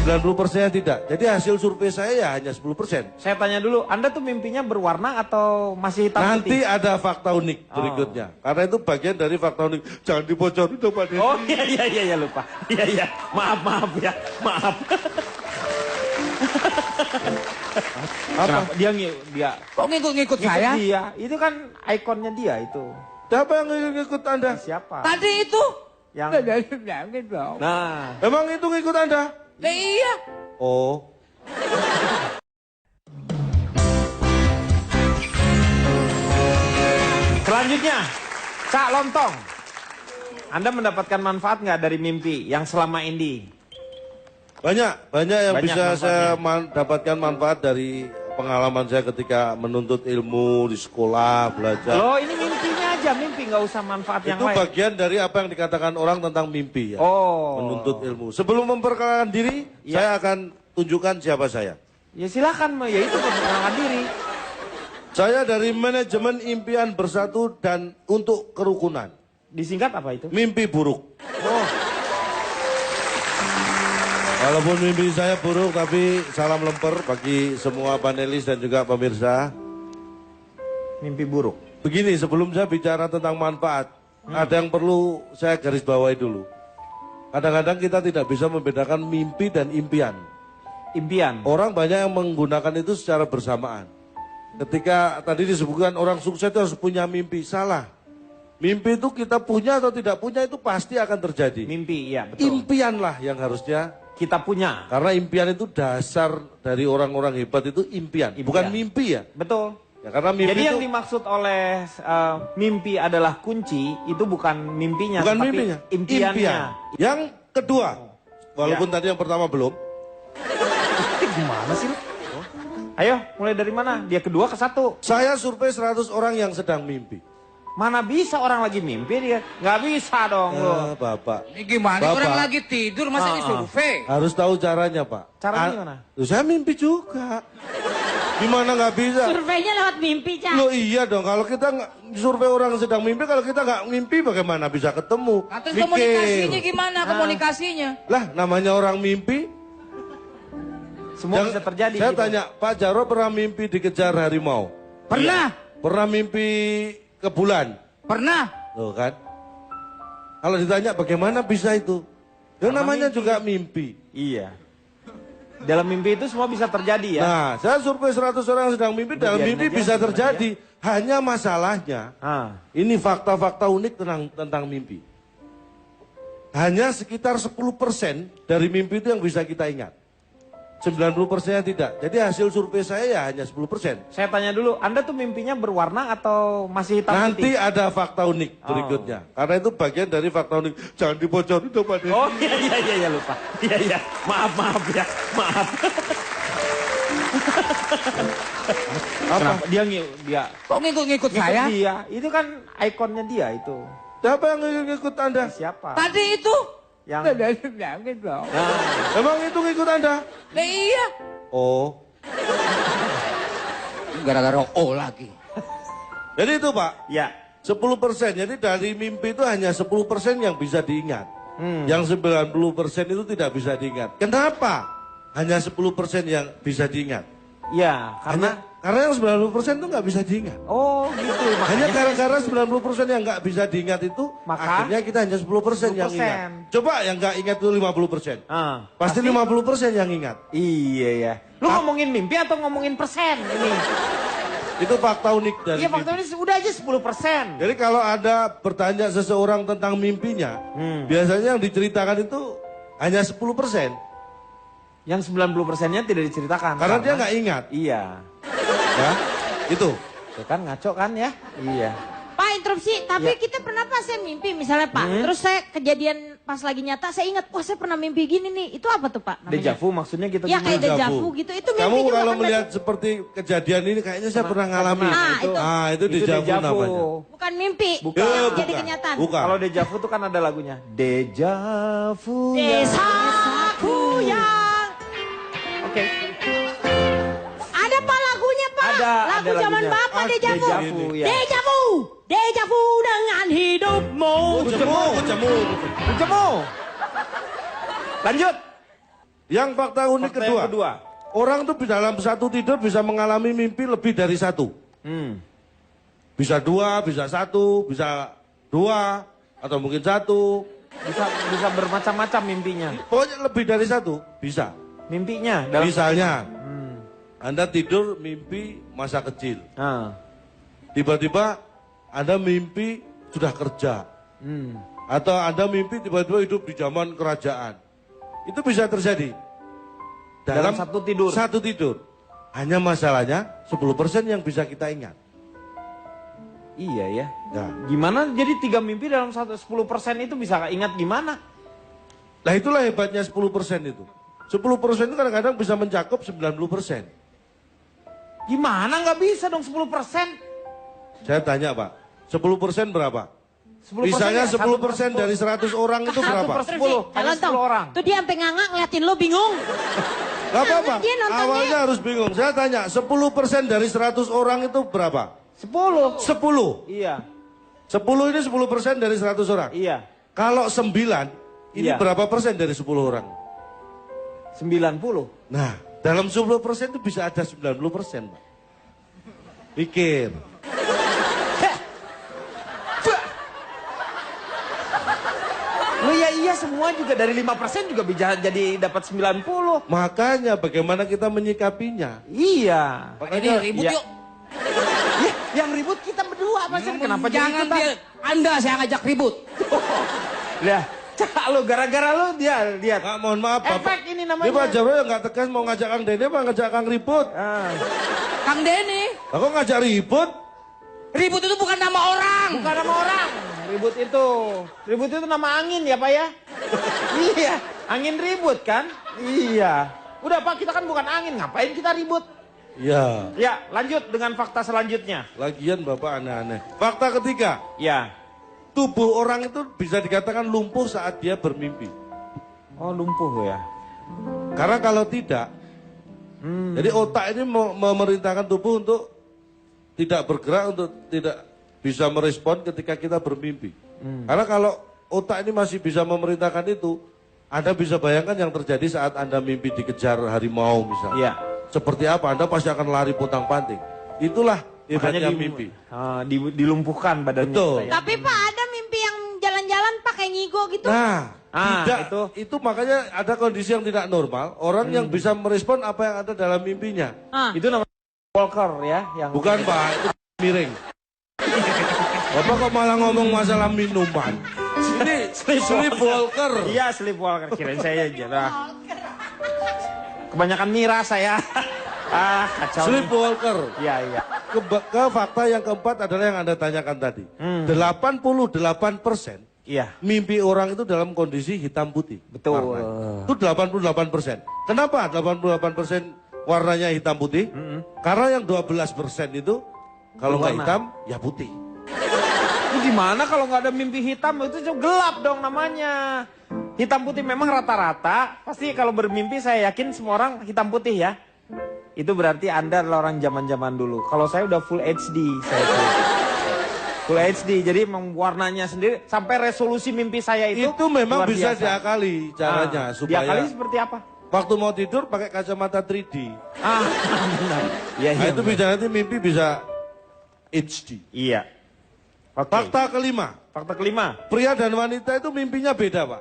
90% tidak. Jadi hasil survei saya ya hanya 10%. Saya tanya dulu, Anda tuh mimpinya berwarna atau masih hitam Nanti putih? ada fakta unik berikutnya. Karena itu bagian dari fakta unik. Jangan dibocorin dong Pak Deddy. Oh iya lupa. Iya. Maaf ya. Maaf. Apa? Dia Kok ngikut-ngikut saya? Dia. Itu kan ikonnya dia itu. Siapa yang ngikut Anda? Siapa? Tadi itu. Yang Gitu. Nah, Emang itu ngikut Anda? Iya. Oh. selanjutnya, Cak Lontong. Anda mendapatkan manfaat nggak dari mimpi yang selama ini? Banyak yang Banyak bisa saya manfaatnya. dapatkan manfaat dari pengalaman saya ketika menuntut ilmu di sekolah, belajar. Loh, ini mimpinya aja, mimpi nggak usah manfaat yang Itu lain. bagian dari apa yang dikatakan orang tentang mimpi ya. Oh. Menuntut ilmu. Sebelum memperkenalkan diri, Ya. saya akan tunjukkan siapa saya. Ya silakan, ya itu perkenalkan diri. Saya dari manajemen impian bersatu dan untuk kerukunan. Disingkat apa itu? Mimpi buruk. Oh, Walaupun mimpi saya buruk, tapi salam lemper bagi semua panelis dan juga pemirsa. mimpi buruk. Begini, sebelum saya bicara tentang manfaat, ada yang perlu saya garis bawahi dulu. Kadang-kadang kita tidak bisa membedakan mimpi dan impian. Impian. Orang banyak yang menggunakan itu secara bersamaan. Ketika tadi disebutkan orang sukses itu harus punya mimpi, salah. Mimpi itu kita punya atau tidak punya itu pasti akan terjadi. Mimpi, iya betul. Impianlah yang harusnya, Kita punya. karena impian itu dasar dari orang-orang hebat itu impian. Bukan mimpi ya. Betul. Ya, karena mimpi Jadi itu yang dimaksud oleh mimpi adalah kunci, itu bukan mimpinya, bukan tapi mimpinya, impiannya. impian. Yang kedua, walaupun tadi yang pertama belum. Gimana sih lu? Ayo, mulai dari mana? Dia kedua ke satu. Saya survei 100 orang yang sedang mimpi. Mana bisa orang lagi mimpi dia? Nggak bisa dong lo. Bapak, Ini gimana? Bapak. Orang lagi tidur, masa disurvei? harus tahu caranya Pak. Caranya gimana? Loh, saya mimpi juga. Gimana nggak bisa? Surveinya lewat mimpi, Cak. Loh iya dong, kalau kita nggak survei orang yang sedang mimpi, kalau kita nggak mimpi bagaimana bisa ketemu? Atau Mikir. komunikasinya gimana? Komunikasinya? Lah namanya orang mimpi. Semua Yang- bisa terjadi. Saya gitu. tanya, Pak Jarwo pernah mimpi dikejar harimau? Pernah? Pernah mimpi ke bulan? Pernah? Loh kan? Kalau ditanya bagaimana bisa itu? Ya namanya juga mimpi. Iya. Dalam mimpi itu semua bisa terjadi ya. Nah, saya survei 100 orang yang sedang mimpi, dalam biarin mimpi aja, bisa biarin terjadi. Hanya masalahnya, ini fakta-fakta unik tentang mimpi. Hanya sekitar 10% dari mimpi itu yang bisa kita ingat. 90%-nya tidak. Jadi hasil survei saya ya hanya 10%. Saya tanya dulu, Anda tuh mimpinya berwarna atau masih hitam Nanti putih? ada fakta unik berikutnya. Karena itu bagian dari fakta unik. Jangan dibocorin dong Pak Deddy. Oh iya lupa. Iya. Maaf ya. Maaf. Apa? Dia Kok ngikut-ngikut saya? Dia. Itu kan ikonnya dia itu. Siapa yang ngikut Anda? Siapa? Tadi itu. Yang Gitu. Emang itu ngikut Anda? Iya. Oh. Gara-gara O lagi. Jadi itu Pak, ya. 10%. Jadi dari mimpi itu hanya 10% yang bisa diingat. Yang 90% itu tidak bisa diingat. Kenapa? Hanya 10% yang bisa diingat. Ya, Karena yang 90% itu nggak bisa diingat. Oh gitu. Hanya gara-gara 90% yang nggak bisa diingat itu, Maka akhirnya kita hanya 10% yang ingat. Coba yang nggak ingat itu 50%. Pasti 50% yang ingat. Iya ya. Lu ngomongin mimpi atau ngomongin persen ini? Itu fakta unik dari Iya fakta mimpi. ini udah aja 10%. Jadi kalau ada bertanya seseorang tentang mimpinya, biasanya yang diceritakan itu hanya 10%. Yang 90%-nya tidak diceritakan. Karena dia nggak ingat. Iya. Ya, itu. Ya kan ngaco kan ya? Iya. Pak, interupsi. Tapi kita pernah pas saya mimpi, misalnya Pak. Terus saya kejadian pas lagi nyata, saya ingat, wah saya pernah mimpi gini nih. Itu apa tuh Pak namanya? Dejavu maksudnya gitu. Ya kayak Dejavu. dejavu gitu. Itu mimpi Kamu juga kalau kan melihat berarti? seperti kejadian ini kayaknya saya pernah ngalamin. Nah, itu. Ah, itu dejavu namanya. Bukan mimpi. Bukan. Jadi kenyataan. Bukan. Kalau dejavu tuh kan ada lagunya. Dejavu. Desaku yang. Oke. Ada Pak lagunya Pak. Ada Lagu zaman lagunya. Bapak dejavu. Dejavu ya. Dejavu. Dejavu dengan hidupmu. Jemu. Jemu. Lanjut. Yang fakta unik Fakta yang kedua. orang tuh dalam satu tidur bisa mengalami mimpi lebih dari satu. Bisa dua, bisa satu, bisa dua, atau mungkin satu. Bisa bermacam-macam mimpinya. Pokoknya lebih dari satu, bisa. Mimpinya dalam Misalnya, Anda tidur mimpi masa kecil. Ah. Tiba-tiba Anda mimpi sudah kerja. Atau Anda mimpi tiba-tiba hidup di zaman kerajaan. Itu bisa terjadi. Dalam satu tidur. Satu tidur. Hanya masalahnya 10% yang bisa kita ingat. Iya ya. Nah. Gimana jadi 3 mimpi dalam 10% itu bisa ingat gimana? Nah itulah hebatnya 10% itu. 10% itu kadang-kadang bisa mencakup 90%. Gimana nggak bisa dong 10%? Saya tanya Pak, 10% berapa? 10% Misalnya ya, 10% dari 100 orang itu berapa? 1/10, hanya 10 orang. Tuh dia sampai nganga ngeliatin lo bingung. Gak apa-apa, Dia nontonnya. awalnya harus bingung. Saya tanya, 10% dari 100 orang itu berapa? 10. 10. Iya. 10 ini 10% dari 100 orang. Iya. Kalau 9, ini Iya. berapa persen dari 10 orang? 90. Nah, dalam 10% itu bisa ada 90%, Pak. Pikir. Lu ya iya semua juga dari 5% juga bisa jadi dapat 90. Makanya bagaimana kita menyikapinya? Iya. Ini ribut Iya. yuk. Ya, yang ribut kita berdua Mas. Kenapa jadi Jangan ikutan? dia, Anda saya ngajak ribut. Lah, cak lu gara-gara lu dia lihat. Pak, mohon maaf, Bapak. Efek ini namanya. Ini Pak Jarwo yang nggak tegas mau ngajak Kang Dene, Pak ngajak Kang ribut. Ah. Kang Denny, Lah kok ngajak ribut? ribut itu bukan nama orang. Bukan nama orang. Ribut itu nama angin ya Pak ya? Iya, angin ribut kan? Iya. Udah Pak, kita kan bukan angin, ngapain kita ribut? Iya. Ya, lanjut dengan fakta selanjutnya. Lagian Bapak aneh-aneh. Fakta ketiga, Ya. tubuh orang itu bisa dikatakan lumpuh saat dia bermimpi. Oh, lumpuh ya. Karena kalau tidak, jadi otak ini memerintahkan tubuh untuk tidak bergerak, untuk tidak bisa merespon ketika kita bermimpi. Karena kalau otak ini masih bisa memerintahkan itu, Anda bisa bayangkan yang terjadi saat Anda mimpi dikejar harimau misalnya. Iya. Seperti apa, Anda pasti akan lari pontang-panting. Itulah hebatnya mimpi. Dilumpuhkan badannya. Betul. kita ya. Tapi Pak ada mimpi yang jalan-jalan pakai ngigo gitu. Nah, tidak, itu. itu makanya ada kondisi yang tidak normal, orang yang bisa merespon apa yang ada dalam mimpinya. Ah. Itu namanya Walker ya, yang Bukan Pak, itu miring. Bapak kok malah ngomong masalah minuman? Ini sleepwalker. Iya, sleepwalker. Kirain saya aja lah. Kebanyakan miras saya. Kacau. Sleepwalker. Iya, iya. Ke fakta yang keempat adalah yang Anda tanyakan tadi. 88% Iya. mimpi orang itu dalam kondisi hitam putih. Betul. Warnanya. Itu 88%. Kenapa 88% warnanya hitam putih? Karena yang 12% itu kalau nggak Berwarna. hitam ya putih. Itu gimana kalau nggak ada mimpi hitam? Itu cuma gelap dong namanya. Hitam putih memang rata-rata. Pasti kalau bermimpi saya yakin semua orang hitam putih ya. Itu berarti Anda adalah orang zaman-zaman dulu. Kalau saya udah full HD. Saya full HD. Jadi memang warnanya sendiri. Sampai resolusi mimpi saya itu. Itu memang luar bisa biasa. diakali caranya supaya Diakali seperti apa? waktu mau tidur pakai kacamata 3D. Benar. Iya, Nah, itu benar. bisa nanti mimpi bisa HD. Iya. Oke. Fakta kelima, Fakta kelima. pria dan wanita itu mimpinya beda, Pak.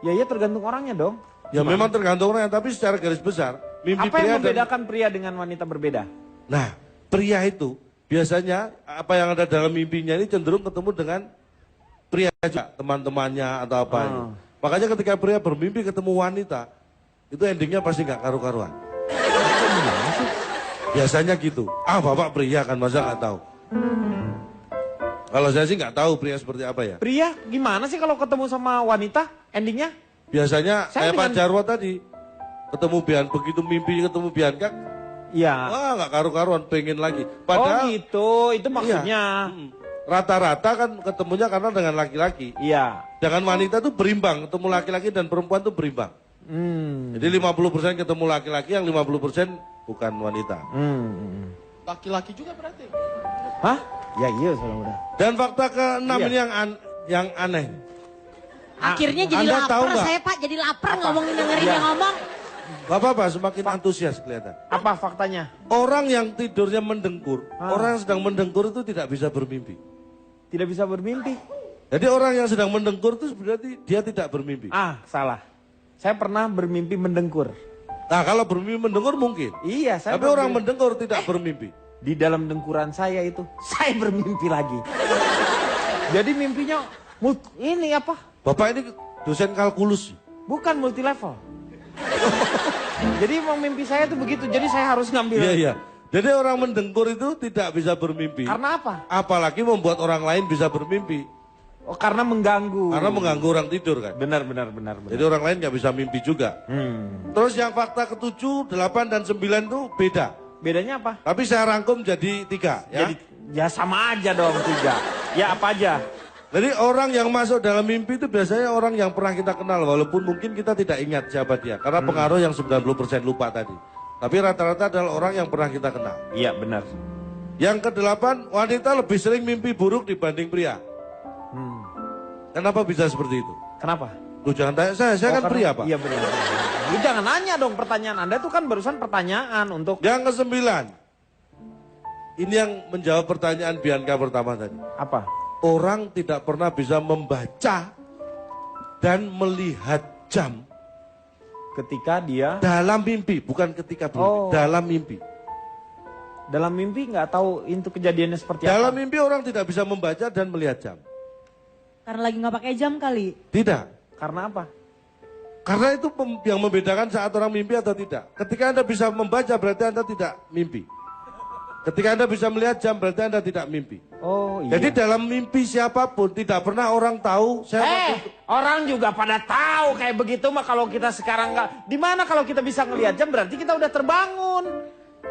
Ya tergantung orangnya dong. Ya memang tergantung orang, tapi secara garis besar mimpi Apa yang pria dan membedakan pria dengan wanita berbeda? nah, pria itu biasanya apa yang ada dalam mimpinya ini cenderung ketemu dengan pria aja, teman-temannya atau apa ini. Makanya ketika pria bermimpi ketemu wanita, itu endingnya pasti nggak karu-karuan. Biasanya gitu. Ah, Bapak pria kan masa nggak tahu. Kalau saya sih nggak tahu pria seperti apa ya. Pria gimana sih kalau ketemu sama wanita endingnya? Biasanya Saya kayak Pak dengan- Jarwo tadi, ketemu begitu mimpi ketemu Bianca, Iya. wah nggak karu-karuan, pengen lagi. Oh Padahal gitu, itu maksudnya. rata-rata kan ketemunya karena dengan laki-laki. Iya. Dengan wanita tuh berimbang, ketemu laki-laki dan perempuan tuh berimbang. Jadi 50% ketemu laki-laki, yang 50% bukan wanita. Laki-laki juga berarti. Hah? Ya iya udah. Dan fakta ke-6 Iya. ini yang aneh. Akhirnya jadi Anda tahu lapar nggak? saya Pak, jadi lapar ngomongin dengerin dia ngomong. Gak apa-apa, semakin antusias kelihatan. Apa faktanya? Orang yang tidurnya mendengkur, orang yang sedang mendengkur itu tidak bisa bermimpi. Tidak bisa bermimpi. Jadi orang yang sedang mendengkur itu berarti dia tidak bermimpi. Salah. Saya pernah bermimpi mendengkur. Nah kalau bermimpi mendengkur mungkin. Iya, saya Tapi orang mendengkur tidak bermimpi. di dalam dengkuran saya itu, saya bermimpi lagi. Jadi mimpinya ini apa? Bapak ini dosen kalkulus. Bukan multi level. Jadi emang mimpi saya tuh begitu. Jadi saya harus ngambil. Iya, iya. Jadi orang mendengkur itu tidak bisa bermimpi. Karena apa? Apalagi membuat orang lain bisa bermimpi. Oh, karena mengganggu. Karena mengganggu orang tidur kan. Benar. Jadi orang lain nggak bisa mimpi juga. Terus yang fakta ke-7, 8, dan 9 itu beda. Bedanya apa? Tapi saya rangkum jadi 3 ya. Jadi ya sama aja dong 3. Ya apa aja? Jadi orang yang masuk dalam mimpi itu biasanya orang yang pernah kita kenal. Walaupun mungkin kita tidak ingat siapa dia. Karena pengaruh yang 90% lupa tadi. Tapi rata-rata adalah orang yang pernah kita kenal. Iya benar. Yang ke-8, wanita lebih sering mimpi buruk dibanding pria. Kenapa bisa seperti itu? Kenapa? Lu jangan tanya saya kan pria Pak. Iya benar. Lu jangan nanya dong pertanyaan Anda tuh kan barusan pertanyaan untuk. Yang ke-9, ini yang menjawab pertanyaan Bianca pertama tadi. Apa? Orang tidak pernah bisa membaca dan melihat jam Ketika dia dalam mimpi, bukan ketika bermimpi, dalam mimpi. dalam mimpi nggak tahu itu kejadiannya seperti Dalam apa. mimpi orang tidak bisa membaca dan melihat jam. Karena lagi nggak pakai jam kali. Tidak. Karena apa? Karena itu yang membedakan saat orang mimpi atau tidak. Ketika Anda bisa membaca berarti Anda tidak mimpi. Ketika Anda bisa melihat jam berarti Anda tidak mimpi. Oh iya. Jadi dalam mimpi siapapun tidak pernah orang tahu Orang juga pada tahu kayak begitu mah kalau kita sekarang nggak. Di mana kalau kita bisa ngelihat jam berarti kita udah terbangun.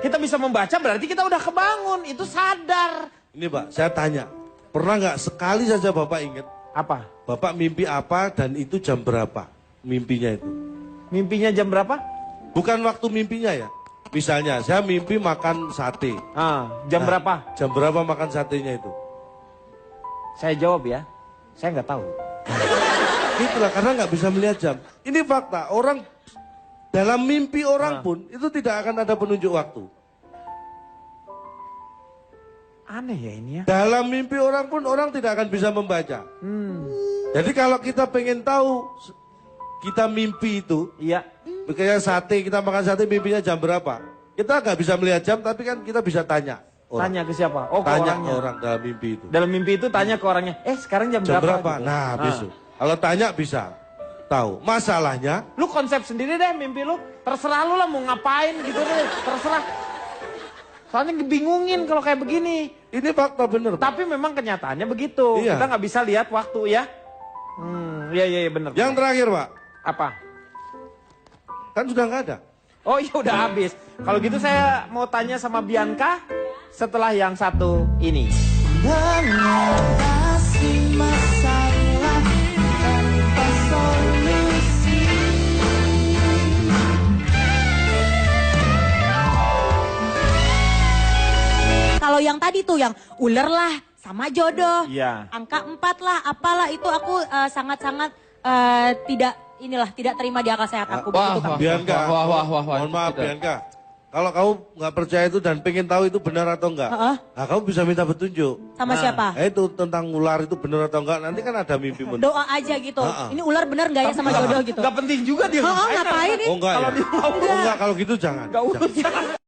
Kita bisa membaca berarti kita udah kebangun. Itu sadar. Ini Pak, saya tanya. Pernah nggak sekali saja Bapak ingat? Apa? Bapak mimpi apa dan itu jam berapa mimpinya itu? Mimpinya jam berapa? Bukan waktu mimpinya ya. Misalnya saya mimpi makan sate. Jam berapa? Jam berapa makan satenya itu? Saya jawab ya. Saya nggak tahu. Itulah karena nggak bisa melihat jam. Ini fakta. Orang dalam mimpi orang pun itu tidak akan ada penunjuk waktu. Aneh ya ini ya. Dalam mimpi orang pun orang tidak akan bisa membaca. Jadi kalau kita pengen tahu kita mimpi itu, Iya. kayak sate, kita makan sate mimpinya jam berapa? Kita nggak bisa melihat jam, tapi kan kita bisa tanya. Orang. Tanya ke siapa? Oh, ke Tanya orangnya. ke orang dalam mimpi itu. Dalam mimpi itu tanya ke orangnya. Sekarang jam Jam berapa? berapa? Gitu. Nah, besok. Kalau tanya bisa tahu. Masalahnya, Lu konsep sendiri deh mimpi lu. Terserah lu lah mau ngapain gitu deh. Terserah. Soalnya ngebingungin kalau kayak begini. ini fakta bener. Pak. Tapi memang kenyataannya begitu. Iya. Kita nggak bisa lihat waktu ya. Iya benar. Yang terakhir Pak, Apa? kan sudah nggak ada. Oh iya udah habis. Kalau gitu saya mau tanya sama Bianca setelah yang satu ini. Mengatasi masalah tanpa solusi. Kalau yang tadi tuh yang ular lah sama jodoh, Iya. angka 4 lah, apalah itu aku sangat-sangat tidak terima di akal sehat aku begitu Kang. Bianca, wah. mohon maaf Tidak. Bianca. Kalau kamu nggak percaya itu dan pengen tahu itu benar atau enggak, Heeh. nah kamu bisa minta petunjuk. Sama siapa? Itu tentang ular itu benar atau enggak, nanti kan ada mimpi benar. Doa aja gitu. Ini ular bener nggak ya sama jodoh gitu? Gak penting juga dia. Oh, ngapain nih? Oh enggak ya? Oh enggak, kalau gitu jangan. Gak usah.